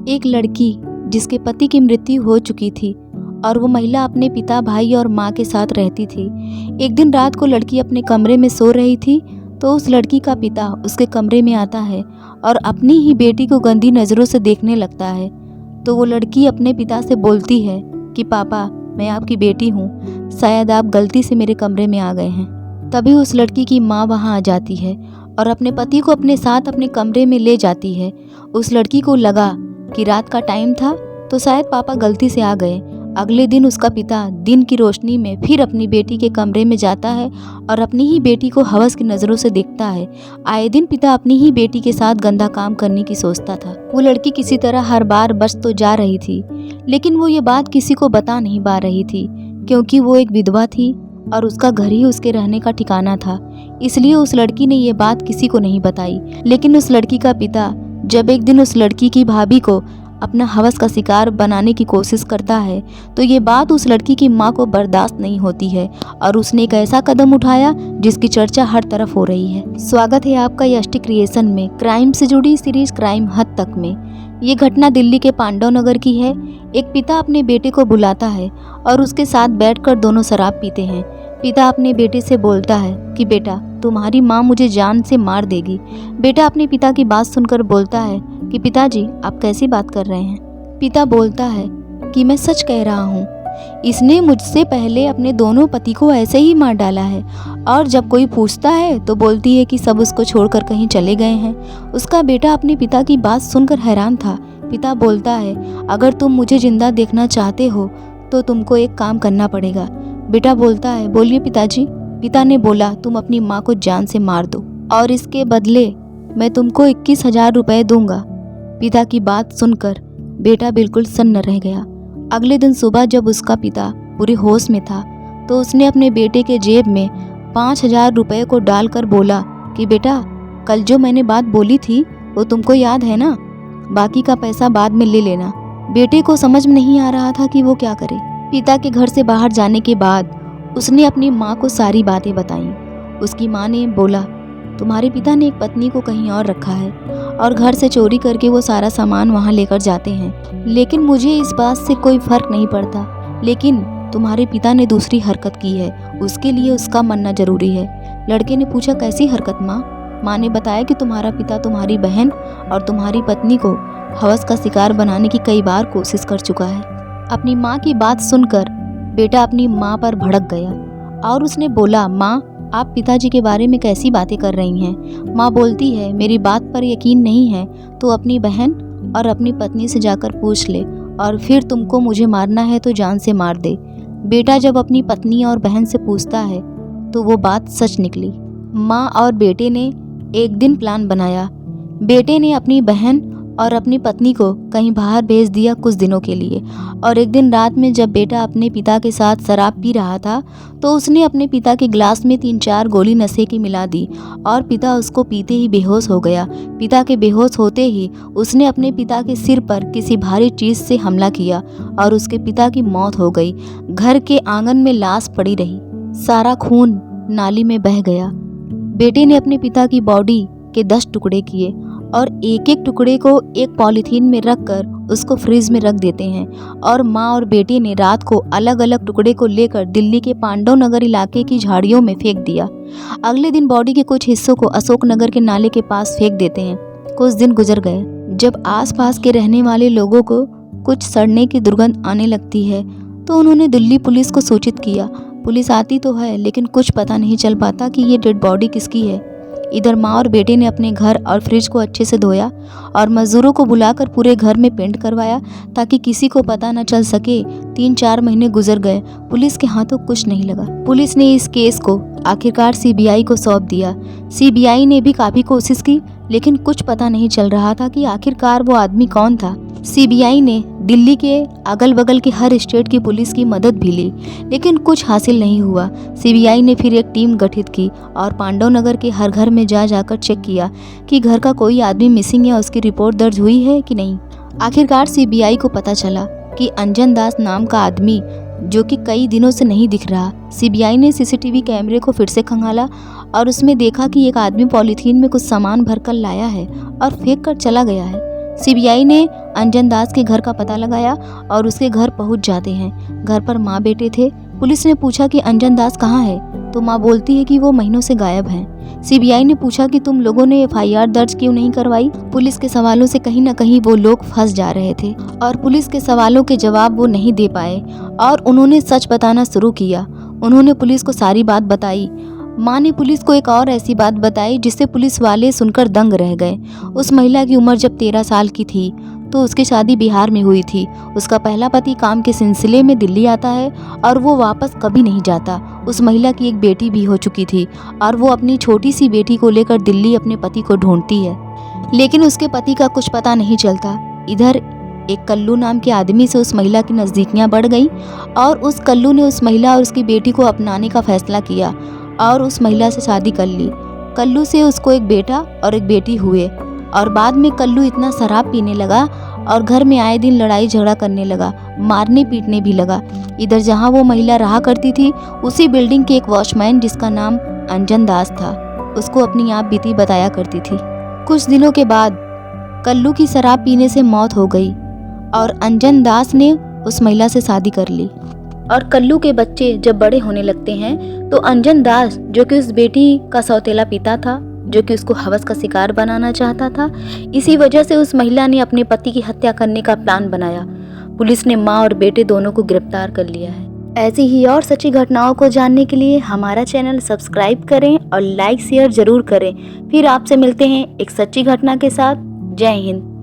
एक लड़की जिसके पति की मृत्यु हो चुकी थी और वो महिला अपने पिता, भाई और माँ के साथ रहती थी। एक दिन रात को लड़की अपने कमरे में सो रही थी तो उस लड़की का पिता उसके कमरे में आता है और अपनी ही बेटी को गंदी नज़रों से देखने लगता है। तो वो लड़की अपने पिता से बोलती है कि पापा, मैं आपकी बेटी हूँ, शायद आप गलती से मेरे कमरे में आ गए हैं। तभी उस लड़की की माँ वहाँ आ जाती है और अपने पति को अपने साथ अपने कमरे में ले जाती है। उस लड़की को लगा कि रात का टाइम था तो शायद पापा गलती से आ गए। अगले दिन उसका पिता दिन की रोशनी में फिर अपनी बेटी के कमरे में जाता है और अपनी ही बेटी को हवस की नज़रों से देखता है। आए दिन पिता अपनी ही बेटी के साथ गंदा काम करने की सोचता था। वो लड़की किसी तरह हर बार बच तो जा रही थी, लेकिन वो ये बात किसी को बता नहीं पा रही थी क्योंकि वो एक विधवा थी और उसका घर ही उसके रहने का ठिकाना था। इसलिए उस लड़की ने ये बात किसी को नहीं बताई। लेकिन उस लड़की का पिता जब एक दिन उस लड़की की भाभी को अपना हवस का शिकार बनाने की कोशिश करता है तो ये बात उस लड़की की माँ को बर्दाश्त नहीं होती है और उसने एक ऐसा कदम उठाया जिसकी चर्चा हर तरफ हो रही है। स्वागत है आपका यष्टि क्रिएशन में क्राइम से जुड़ी सीरीज क्राइम हद तक में। ये घटना दिल्ली के पांडव नगर की है। एक पिता अपने बेटे को बुलाता है और उसके साथ बैठकर दोनों शराब पीते हैं। पिता अपने बेटे से बोलता है कि बेटा, तुम्हारी माँ मुझे जान से मार देगी। बेटा अपने पिता की बात सुनकर बोलता है कि पिताजी, आप कैसी बात कर रहे हैं। पिता बोलता है कि मैं सच कह रहा हूँ, इसने मुझसे पहले अपने दोनों पति को ऐसे ही मार डाला है और जब कोई पूछता है तो बोलती है कि सब उसको छोड़कर कहीं चले गए हैं। उसका बेटा अपने पिता की बात सुनकर हैरान था। पिता बोलता है, अगर तुम मुझे जिंदा देखना चाहते हो तो तुमको एक काम करना पड़ेगा। बेटा बोलता है, बोलिए पिताजी। पिता ने बोला, तुम अपनी माँ को जान से मार दो और इसके बदले मैं तुमको 21,000 रुपये दूंगा। पिता की बात सुनकर बेटा बिल्कुल सन्न रह गया। अगले दिन सुबह जब उसका पिता पूरे होश में था तो उसने अपने बेटे के जेब में 5,000 रुपये को डालकर बोला कि बेटा, कल जो मैंने बात बोली थी वो तुमको याद है ना, बाकी का पैसा बाद में ले लेना। बेटे को समझ में नहीं आ रहा था कि वो क्या करे। पिता के घर से बाहर जाने के बाद उसने अपनी माँ को सारी बातें बताईं। उसकी माँ ने बोला, तुम्हारे पिता ने एक पत्नी को कहीं और रखा है और घर से चोरी करके वो सारा सामान वहाँ लेकर जाते हैं, लेकिन मुझे इस बात से कोई फर्क नहीं पड़ता। लेकिन तुम्हारे पिता ने दूसरी हरकत की है, उसके लिए उसका मरना जरूरी है। लड़के ने पूछा, कैसी हरकत माँ? माँ ने बताया कि तुम्हारा पिता तुम्हारी बहन और तुम्हारी पत्नी को हवस का शिकार बनाने की कई बार कोशिश कर चुका है। अपनी माँ की बात सुनकर बेटा अपनी माँ पर भड़क गया और उसने बोला, माँ, आप पिताजी के बारे में कैसी बातें कर रही हैं? माँ बोलती है, मेरी बात पर यकीन नहीं है तो अपनी बहन और अपनी पत्नी से जाकर पूछ ले और फिर तुमको मुझे मारना है तो जान से मार दे। बेटा जब अपनी पत्नी और बहन से पूछता है तो वो बात सच निकली। माँ और बेटे ने एक दिन प्लान बनाया। बेटे ने अपनी बहन और अपनी पत्नी को कहीं बाहर भेज दिया कुछ दिनों के लिए और एक दिन रात में जब बेटा अपने पिता के साथ शराब पी रहा था तो उसने अपने पिता के गिलास में 3-4 गोली नशे की मिला दी और पिता उसको पीते ही बेहोश हो गया। पिता के बेहोश होते ही उसने अपने पिता के सिर पर किसी भारी चीज़ से हमला किया और उसके पिता की मौत हो गई। घर के आंगन में लाश पड़ी रही, सारा खून नाली में बह गया। बेटे ने अपने पिता की बॉडी के 10 टुकड़े किए और एक एक टुकड़े को एक पॉलीथीन में रखकर उसको फ्रिज में रख देते हैं और माँ और बेटे ने रात को अलग अलग टुकड़े को लेकर दिल्ली के पांडव नगर इलाके की झाड़ियों में फेंक दिया। अगले दिन बॉडी के कुछ हिस्सों को अशोक नगर के नाले के पास फेंक देते हैं। कुछ दिन गुजर गए। जब आसपास के रहने वाले लोगों को कुछ सड़ने की दुर्गंध आने लगती है तो उन्होंने दिल्ली पुलिस को सूचित किया। पुलिस आती तो है लेकिन कुछ पता नहीं चल पाता कि ये डेड बॉडी किसकी है। इधर माँ और बेटे ने अपने घर और फ्रिज को अच्छे से धोया और मजदूरों को बुलाकर पूरे घर में पेंट करवाया ताकि किसी को पता न चल सके। 3-4 महीने गुजर गए, पुलिस के हाथों कुछ नहीं लगा। पुलिस ने इस केस को आखिरकार सीबीआई को सौंप दिया। सीबीआई ने भी काफ़ी कोशिश की लेकिन कुछ पता नहीं चल रहा था कि आखिरकार वो आदमी कौन था। सीबीआई ने दिल्ली के अगल बगल के हर स्टेट की पुलिस की मदद भी ली लेकिन कुछ हासिल नहीं हुआ। सीबीआई ने फिर एक टीम गठित की और पांडव नगर के हर घर में जाकर चेक किया कि घर का कोई आदमी मिसिंग या उसकी रिपोर्ट दर्ज हुई है कि नहीं। आखिरकार सीबीआई को पता चला कि अंजन दास नाम का आदमी जो कि कई दिनों से नहीं दिख रहा। सीबीआई ने सीसीटीवी कैमरे को फिर से खंगाला और उसमें देखा कि एक आदमी पॉलीथीन में कुछ सामान भरकर लाया है और फेंक कर चला गया है। सीबीआई ने अंजन दास के घर का पता लगाया और उसके घर पहुंच जाते हैं। घर पर माँ बेटे थे। पुलिस ने पूछा कि अंजन दास कहाँ है, तो माँ बोलती है कि वो महीनों से गायब हैं। सीबीआई ने पूछा कि तुम लोगों ने एफआईआर दर्ज क्यों नहीं करवाई। पुलिस के सवालों से कहीं न कहीं वो लोग फंस जा रहे थे और पुलिस के सवालों के जवाब वो नहीं दे पाए और उन्होंने सच बताना शुरू किया। उन्होंने पुलिस को सारी बात बताई। माँ ने पुलिस को एक और ऐसी बात बताई जिससे पुलिस वाले सुनकर दंग रह गए। उस महिला की उम्र जब 13 साल की थी तो उसकी शादी बिहार में हुई थी। उसका पहला पति काम के सिलसिले में दिल्ली आता है और वो वापस कभी नहीं जाता। उस महिला की एक बेटी भी हो चुकी थी और वो अपनी छोटी सी बेटी को लेकर दिल्ली अपने पति को ढूंढती है, लेकिन उसके पति का कुछ पता नहीं चलता। इधर एक कल्लू नाम के आदमी से उस महिला की नज़दीकियाँ बढ़ गई और उस कल्लू ने उस महिला और उसकी बेटी को अपनाने का फैसला किया और उस महिला से शादी कर ली। कल्लू से उसको एक बेटा और एक बेटी हुए और बाद में कल्लू इतना शराब पीने लगा और घर में आए दिन लड़ाई झगड़ा करने लगा, मारने पीटने भी लगा। इधर जहाँ वो महिला रहा करती थी उसी बिल्डिंग के एक वॉचमैन जिसका नाम अंजन दास था, उसको अपनी आप बीती बताया करती थी। कुछ दिनों के बाद कल्लू की शराब पीने से मौत हो गई और अंजन दास ने उस महिला से शादी कर ली। और कल्लू के बच्चे जब बड़े होने लगते हैं तो अंजन दास, जो कि उस बेटी का सौतेला पिता था, जो कि उसको हवस का शिकार बनाना चाहता था, इसी वजह से उस महिला ने अपने पति की हत्या करने का प्लान बनाया। पुलिस ने माँ और बेटे दोनों को गिरफ्तार कर लिया है। ऐसी ही और सच्ची घटनाओं को जानने के लिए हमारा चैनल सब्सक्राइब करें और लाइक शेयर जरूर करें। फिर आपसे मिलते हैं एक सच्ची घटना के साथ। जय हिंद।